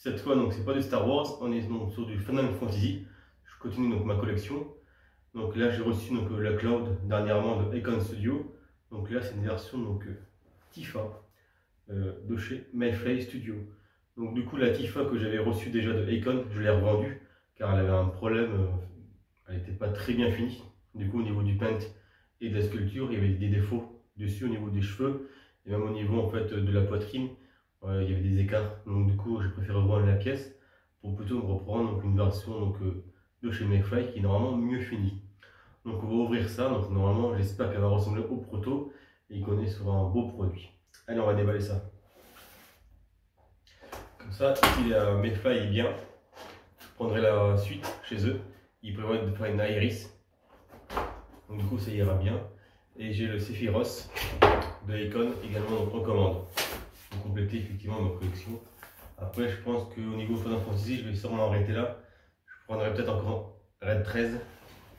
Cette fois, donc c'est pas de Star Wars, on est donc sur du Final Fantasy. Je continue donc ma collection. Donc là, j'ai reçu donc la cloud dernièrement de Icon Studio. Donc là, c'est une version donc Tifa de chez Mayfly Studio. Donc du coup, la Tifa que j'avais reçue déjà de Icon, je l'ai revendue car elle avait un problème, elle n'était pas très bien finie. Du coup, au niveau du paint et de la sculpture, il y avait des défauts dessus au niveau des cheveux et même au niveau en fait de la poitrine. Il y avait des écarts, donc du coup j'ai préféré revendre la pièce pour plutôt reprendre donc, une version donc, de chez Mayfly qui est normalement mieux finie. Donc on va ouvrir ça, donc normalement j'espère qu'elle va ressembler au proto et qu'on est sur un beau produit. Allez, on va déballer ça. Comme ça, si Mayfly est bien, je prendrai la suite chez eux. Ils prévoient de faire une Iris, donc du coup ça ira bien. Et j'ai le Sephiroth de Icon également donc, en commande. Pour compléter effectivement ma collection. Après, je pense qu'au niveau Final Fantasy, je vais sûrement arrêter là. Je prendrai peut-être encore Red 13,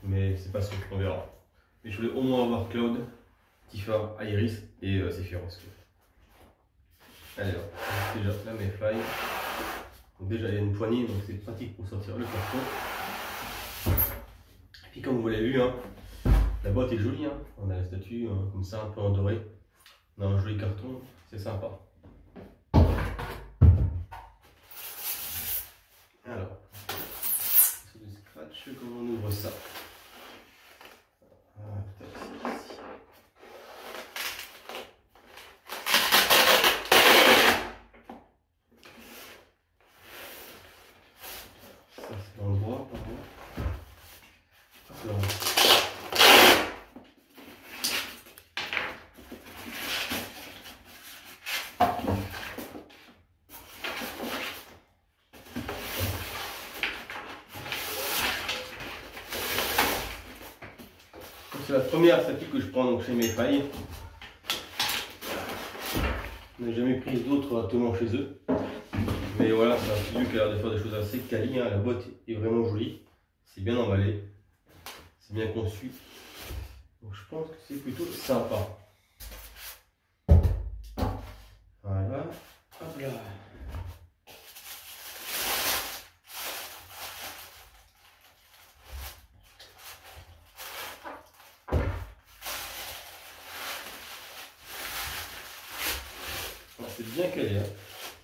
mais c'est pas sûr, on verra. Mais je voulais au moins avoir Cloud, Tifa, Iris et Sephiroth. Allez, là, déjà la Mayfly. Donc déjà, il y a une poignée, donc c'est pratique pour sortir le carton. Et puis, comme vous l'avez vu, hein, la boîte est jolie. Hein. On a la statue comme ça, un peu en doré. On a un joli carton, c'est sympa. Alors, sur du scratch, comment on ouvre ça? Peut-être ici. Ça c'est l'endroit, c'est la première statue que je prends donc chez Mayfly. Je n'ai jamais pris d'autres directement chez eux. Mais voilà, c'est un studio qui a l'air de faire des choses assez quali. Hein. La boîte est vraiment jolie. C'est bien emballé. C'est bien conçu. Donc je pense que c'est plutôt sympa. Voilà. Hop là. C'est bien calé. Hein.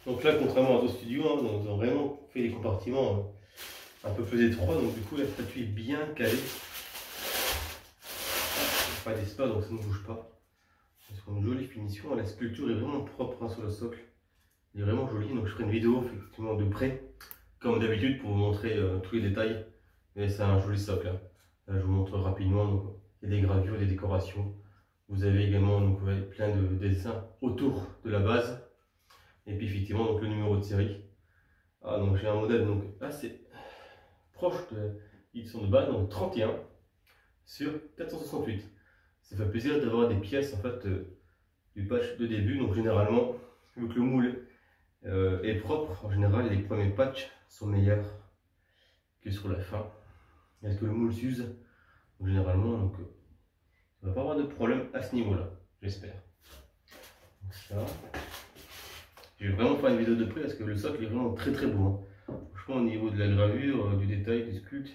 Donc là, contrairement à d'autres studios, hein, ils ont vraiment fait des compartiments un peu plus étroits. Donc du coup, la statue est bien calée. Pas d'espace, donc ça ne bouge pas. C'est une jolie finition. La sculpture est vraiment propre hein, sur le socle. Il est vraiment joli. Donc je ferai une vidéo effectivement de près, comme d'habitude, pour vous montrer tous les détails. Mais c'est un joli socle. Hein. Là, je vous montre rapidement. Donc, il y a des gravures, des décorations. Vous avez également donc, plein de dessins autour de la base. Et puis effectivement donc, le numéro de série. Ah, donc j'ai un modèle donc, assez proche de l'édition de base, donc 31 sur 468. Ça fait plaisir d'avoir des pièces en fait du patch de début. Donc généralement, vu que le moule est propre, en général les premiers patchs sont meilleurs que sur la fin. Est-ce que le moule s'use? Généralement, donc, on ne va pas avoir de problème à ce niveau-là, j'espère. Ça. Je vais vraiment faire une vidéo de près parce que le socle est vraiment très très beau. Hein. Franchement, au niveau de la gravure, du détail, du sculpte,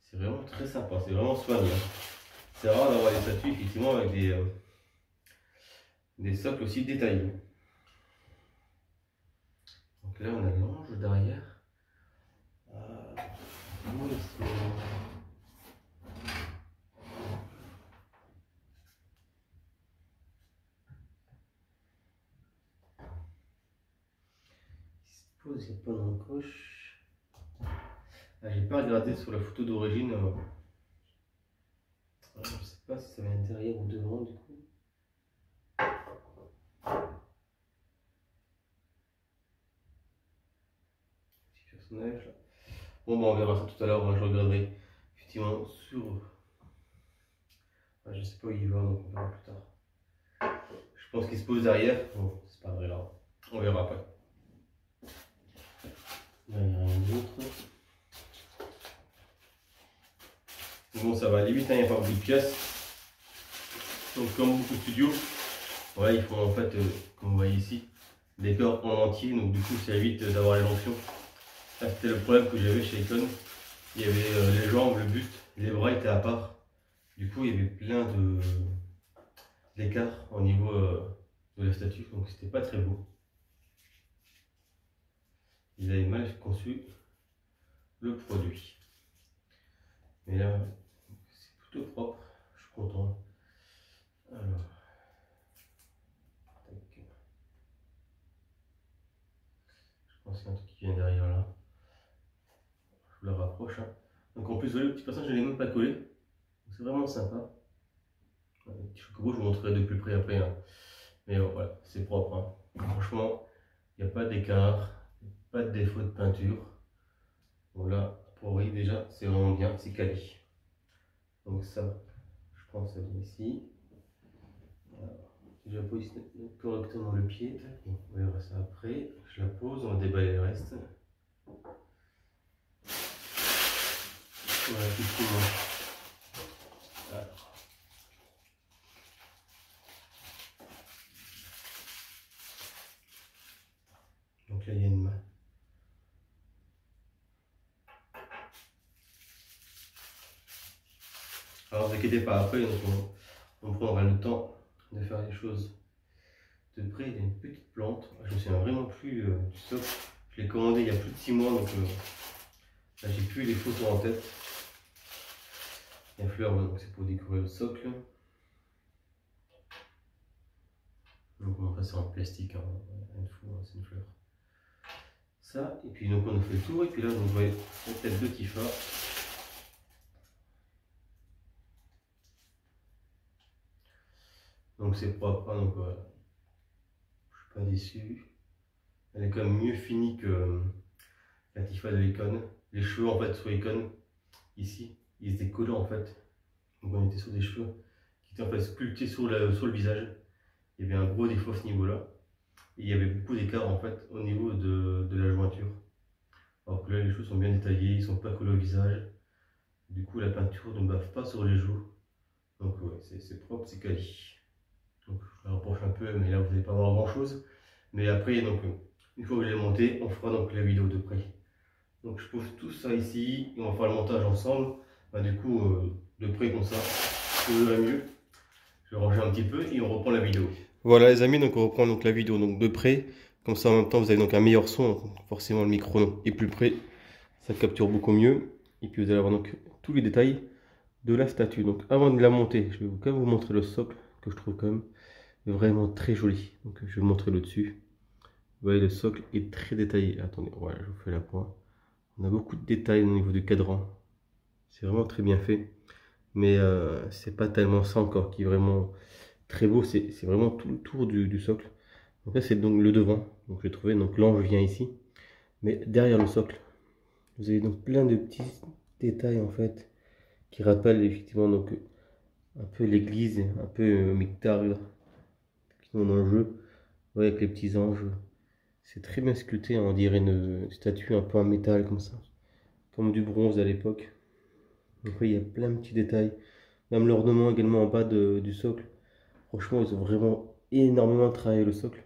c'est vraiment très sympa, c'est vraiment soigné. Hein. C'est rare d'avoir des statues effectivement avec des socles aussi détaillés. Donc là, on a l'ange derrière. Il n'y a pas d'encoche. J'ai pas regardé sur la photo d'origine. Je sais pas si ça vient derrière ou devant du coup. Petit personnage. Bon, on verra ça tout à l'heure. Moi, je regarderai effectivement sur. Je sais pas où il va, donc on verra plus tard. Je pense qu'il se pose derrière. Bon, c'est pas vrai là. On verra après. Là, il n'y a rien d'autre. Bon, ça va aller vite, hein, il n'y a pas beaucoup de pièces. Donc, comme beaucoup de studios, voilà, il faut en fait, comme vous voyez ici, décor en entier, donc du coup ça évite d'avoir les jonctions. Là c'était le problème que j'avais chez Icon. Il y avait les jambes, le buste, les bras étaient à part. Du coup il y avait plein d'écart au niveau de la statue, donc c'était pas très beau. Ils avaient mal conçu le produit. Mais là, c'est plutôt propre, je suis content. Alors, tac. Je pense qu'il y a un truc qui vient derrière là. Je vous le rapproche. Hein. Donc en plus, le petit passage, je ne l'ai même pas collé. C'est vraiment sympa. Le petit chocobo, je vous montrerai de plus près après. Hein. Mais voilà, c'est propre. Hein. Franchement, il n'y a pas d'écart, pas de défaut de peinture. Bon là, pour oui, déjà, c'est vraiment bien, c'est quali. Donc ça, je pense que ça vient ici. Je pose correctement le pied. On verra ça après. Je la pose, on va déballer le reste. Voilà, effectivement. Alors. Donc là, il y a une main. Alors, ne vous inquiétez pas, après, on prendra le temps de faire les choses de près. Il y a une petite plante. Je me souviens vraiment plus du socle. Je l'ai commandé il y a plus de 6 mois, donc là, j'ai plus les photos en tête. La fleur, donc c'est pour décorer le socle. Donc on va passer en plastique, hein. C'est une fleur. Ça, et puis donc on a fait le tour, et puis là, donc, vous voyez la tête de Tifa. Donc c'est propre, hein, donc voilà. Je suis pas déçu. Elle est quand même mieux finie que la Tifa de Icon. Les cheveux en fait sur Icon, ici, ils étaient collants en fait. Donc on était sur des cheveux qui étaient en fait sculptés sur le visage. Il y avait un gros défaut à ce niveau-là. Et il y avait beaucoup d'écart en fait au niveau de la jointure. Alors que là, les cheveux sont bien détaillés, ils sont pas collés au visage. Du coup, la peinture ne bave pas sur les joues. Donc ouais, c'est propre, c'est quali. Donc je la rapproche un peu, mais là vous n'allez pas voir grand chose. Mais après, donc une fois que je l'ai monté, on fera donc la vidéo de près. Donc je pose tout ça ici, et on va faire le montage ensemble. Bah, du coup, de près comme ça, je verrai mieux. Je vais ranger un petit peu et on reprend la vidéo. Voilà les amis, donc on reprend donc la vidéo donc de près. Comme ça en même temps vous avez donc un meilleur son. Donc, forcément le micro est plus près, ça capture beaucoup mieux. Et puis vous allez avoir donc tous les détails de la statue. Donc avant de la monter, je vais quand même vous montrer le socle que je trouve quand même vraiment très joli. Donc je vais vous montrer le dessus. Vous voyez le socle est très détaillé. Attendez, voilà, je vous fais la pointe. On a beaucoup de détails au niveau du cadran. C'est vraiment très bien fait. Mais c'est pas tellement ça encore qui est vraiment très beau. C'est vraiment tout le tour du socle. Donc là c'est donc le devant. Donc j'ai trouvé, donc l'ange vient ici. Mais derrière le socle, vous avez donc plein de petits détails en fait qui rappellent effectivement donc un peu l'église, un peu Mictar qui sont dans le jeu. Ouais, avec les petits anges. C'est très bien sculpté, hein, on dirait une statue un peu en métal comme ça. Comme du bronze à l'époque. Donc oui, il y a plein de petits détails. Même l'ornement également en bas du socle. Franchement, ils ont vraiment énormément travaillé le socle.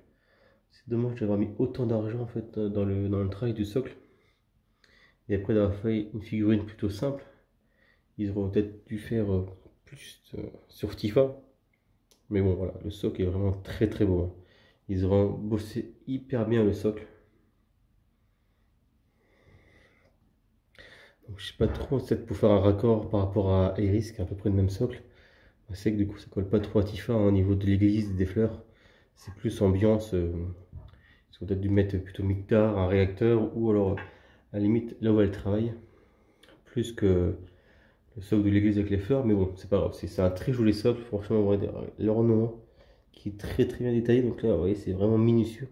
C'est dommage d'avoir mis autant d'argent en fait dans le travail du socle. Et après d'avoir fait une figurine plutôt simple, ils auraient peut-être dû faire plus sur Tifa. Mais bon voilà, le socle est vraiment très très beau. Hein. Ils auront bossé hyper bien le socle. Donc, je sais pas trop, peut-être pour faire un raccord par rapport à Iris, qui est à peu près le même socle. C'est que du coup ça colle pas trop à Tifa hein, au niveau de l'église, des fleurs. C'est plus ambiance. Ils auraient peut-être dû mettre plutôt Mictar, un réacteur, ou alors à la limite là où elle travaille, plus que le socle de l'église avec les fleurs. Mais bon, c'est pas grave, c'est un très joli socle, franchement, on va dire l'ornement qui est très très bien détaillé. Donc là, vous voyez, c'est vraiment minutieux.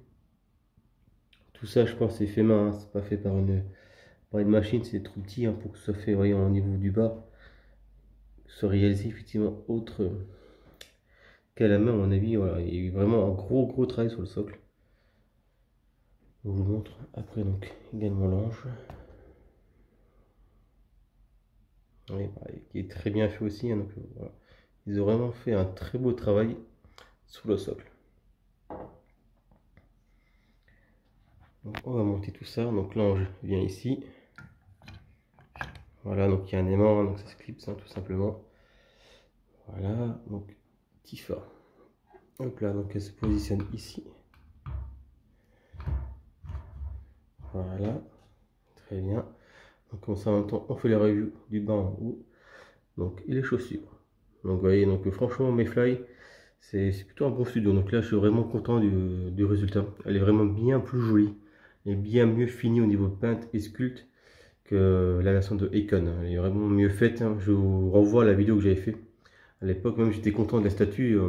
Tout ça, je pense, c'est fait main, hein, c'est pas fait par une machine, c'est trop petit hein, pour que ce soit fait, voyez, au niveau du bas. Se réaliser effectivement autre qu'à la main, à mon avis. Voilà, il y a eu vraiment un gros travail sur le socle. Donc, je vous montre après donc également l'ange. Oui, qui est très bien fait aussi. Hein, donc, voilà. Ils ont vraiment fait un très beau travail sur le socle. Donc on va monter tout ça. Donc l'ange vient ici. Voilà, donc il y a un aimant, hein, donc ça se clipse tout simplement. Voilà, donc Tifa. Hop là, donc elle se positionne ici. Voilà, très bien. Donc comme ça en même temps, on fait la review du bas en haut. Donc et les chaussures. Donc vous voyez, donc franchement Mayfly, c'est plutôt un bon studio. Donc là je suis vraiment content du résultat. Elle est vraiment bien plus jolie et bien mieux finie au niveau peinte et sculpte que la version de Akon. Elle est vraiment mieux faite. Je vous renvoie à la vidéo que j'avais fait. À l'époque même j'étais content de la statue.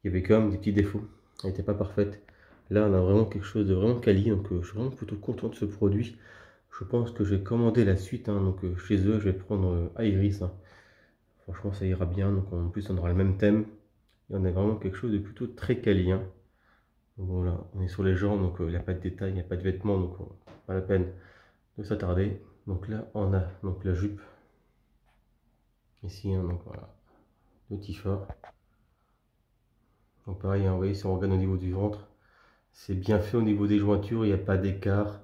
Il y avait quand même des petits défauts. Elle n'était pas parfaite. Là on a vraiment quelque chose de vraiment quali. Donc je suis vraiment plutôt content de ce produit. Je pense que j'ai commandé la suite. Donc chez eux je vais prendre Iris. Franchement ça ira bien. Donc en plus on aura le même thème. Et on a vraiment quelque chose de plutôt très quali. Donc voilà, on est sur les jambes. Donc il n'y a pas de détails, il n'y a pas de vêtements. Donc pas la peine de s'attarder. Donc là on a donc la jupe. Ici, donc voilà, le Tifa. Donc pareil, vous voyez, si on regarde au niveau du ventre, c'est bien fait au niveau des jointures, il n'y a pas d'écart,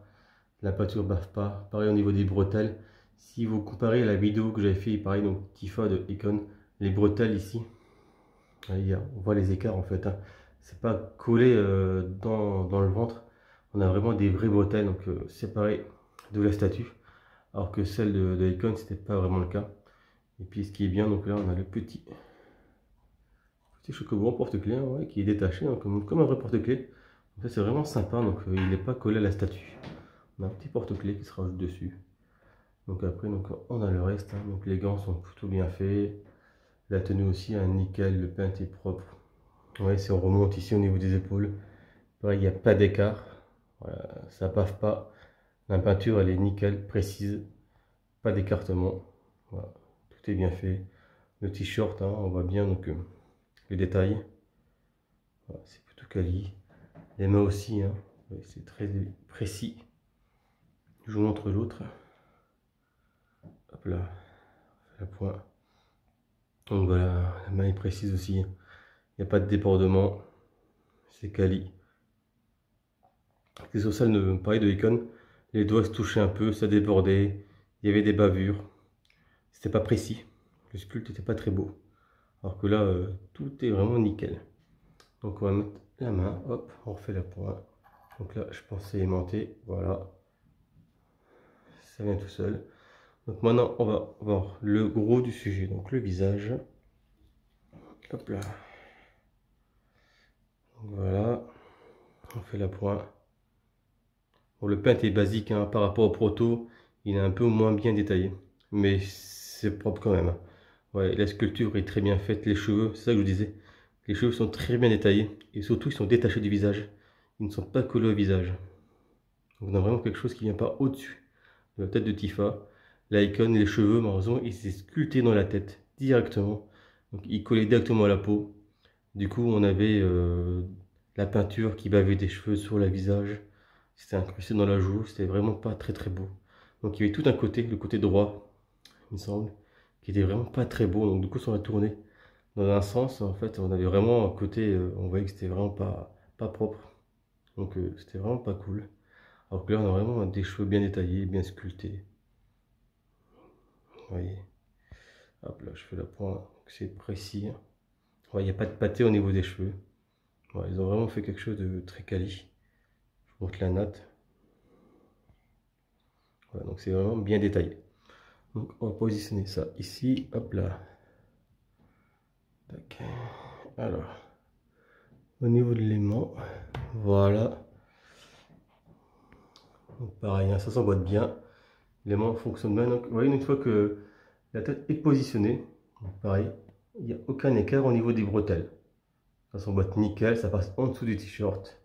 la peinture bave pas. Pareil au niveau des bretelles, si vous comparez à la vidéo que j'avais fait, pareil, donc Tifa de Akon, les bretelles ici, on voit les écarts en fait. C'est pas collé dans le ventre, on a vraiment des vraies bretelles, donc séparées de la statue, alors que celle de Akon, c'était pas vraiment le cas. Et puis ce qui est bien, donc là on a le petit chocobo porte-clés qui est détaché comme un vrai porte-clés. Ça c'est vraiment sympa, donc il n'est pas collé à la statue. On a un petit porte-clés qui se rajoute dessus. Donc après donc, on a le reste, donc les gants sont plutôt bien faits. La tenue aussi, un nickel, le pain est propre. Ouais, si on remonte ici au niveau des épaules, pareil, il n'y a pas d'écart. Voilà, ça bave pas. La peinture elle est nickel, précise, pas d'écartement. Voilà, tout est bien fait. Le t-shirt, on voit bien donc les détails. Voilà, c'est plutôt quali. Les mains aussi, c'est très précis. Je vous montre l'autre. Hop là, la pointe. Donc voilà, la main est précise aussi. Il n'y a pas de débordement. C'est quali. Les ocelles, pareil de Akon, les doigts se touchaient un peu, ça débordait. Il y avait des bavures. C'était pas précis. Le sculpte n'était pas très beau. Alors que là, tout est vraiment nickel. Donc on va mettre la main, hop, on refait la pointe. Donc là, je pensais aimanter, voilà. Ça vient tout seul. Donc maintenant, on va voir le gros du sujet, donc le visage. Hop là. Donc voilà, on fait la pointe. Bon, le paint est basique par rapport au proto, il est un peu moins bien détaillé, mais c'est propre quand même. Ouais, la sculpture est très bien faite, les cheveux, c'est ça que je vous disais. Les cheveux sont très bien détaillés et surtout ils sont détachés du visage. Ils ne sont pas collés au visage. Donc on a vraiment quelque chose qui ne vient pas au-dessus de la tête de Tifa. L'icône, les cheveux, malheureusement, il s'est sculpté dans la tête directement. Donc il collait directement à la peau. Du coup, on avait la peinture qui bavait des cheveux sur le visage. C'était incrusté dans la joue. C'était vraiment pas très très beau. Donc il y avait tout un côté, le côté droit, il me semble, qui était vraiment pas très beau. Donc du coup, on a tourné dans un sens. En fait, on avait vraiment un côté, on voyait que c'était vraiment pas propre. Donc c'était vraiment pas cool. Alors que là, on a vraiment des cheveux bien détaillés, bien sculptés. Vous voyez. Hop là, je fais la pointe, c'est précis. Il n'y a pas de pâté au niveau des cheveux. Ouais, ils ont vraiment fait quelque chose de très quali. Je vous montre la natte. Voilà, donc c'est vraiment bien détaillé. Donc on va positionner ça ici. Hop là. Tac. Alors, au niveau de l'aimant, voilà. Donc pareil, ça s'emboîte bien. L'aimant fonctionne bien. Donc vous voyez, une fois que la tête est positionnée, donc pareil, il n'y a aucun écart au niveau des bretelles. Ça s'emboîte nickel, ça passe en dessous du t-shirt.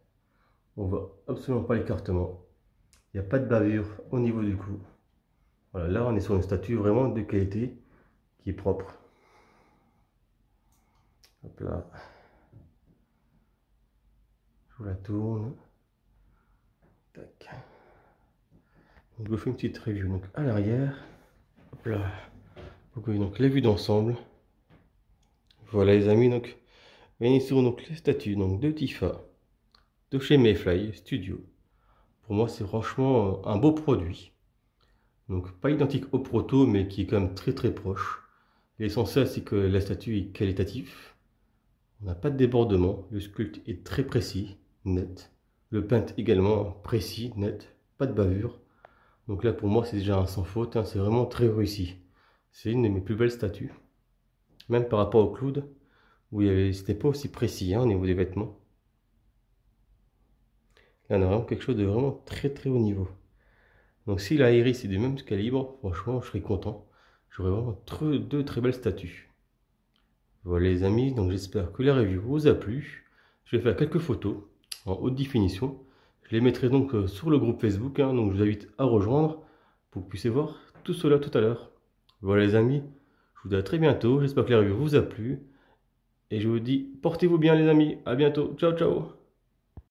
On voit absolument pas l'écartement. Il n'y a pas de bavure au niveau du cou. Voilà, là on est sur une statue vraiment de qualité qui est propre. Hop là. Je vous la tourne. Tac. Donc je vous fais une petite review. Donc à l'arrière. Hop là. Vous voyez donc les vues d'ensemble. Voilà les amis, donc venez sur donc les statues donc de Tifa, de chez Mayfly Studio, Pour moi, c'est franchement un beau produit. Donc pas identique au Proto, mais qui est quand même très proche. L'essentiel, c'est que la statue est qualitative. On n'a pas de débordement. Le sculpte est très précis, net. Le paint également précis, net. Pas de bavure. Donc là, pour moi, c'est déjà un sans faute. Hein, c'est vraiment très réussi. C'est une de mes plus belles statues. Même par rapport au Claude, où c'était pas aussi précis hein, au niveau des vêtements. Là, on a vraiment quelque chose de vraiment très haut niveau. Donc si la Iris est du même calibre, franchement, je serais content. J'aurais vraiment deux très belles statues. Voilà les amis, donc j'espère que la review vous a plu. Je vais faire quelques photos en haute définition. Je les mettrai donc sur le groupe Facebook, hein, donc je vous invite à rejoindre pour que vous puissiez voir tout cela tout à l'heure. Voilà les amis, je vous dis à très bientôt. J'espère que la review vous a plu. Et je vous dis, portez-vous bien les amis. À bientôt. Ciao, ciao.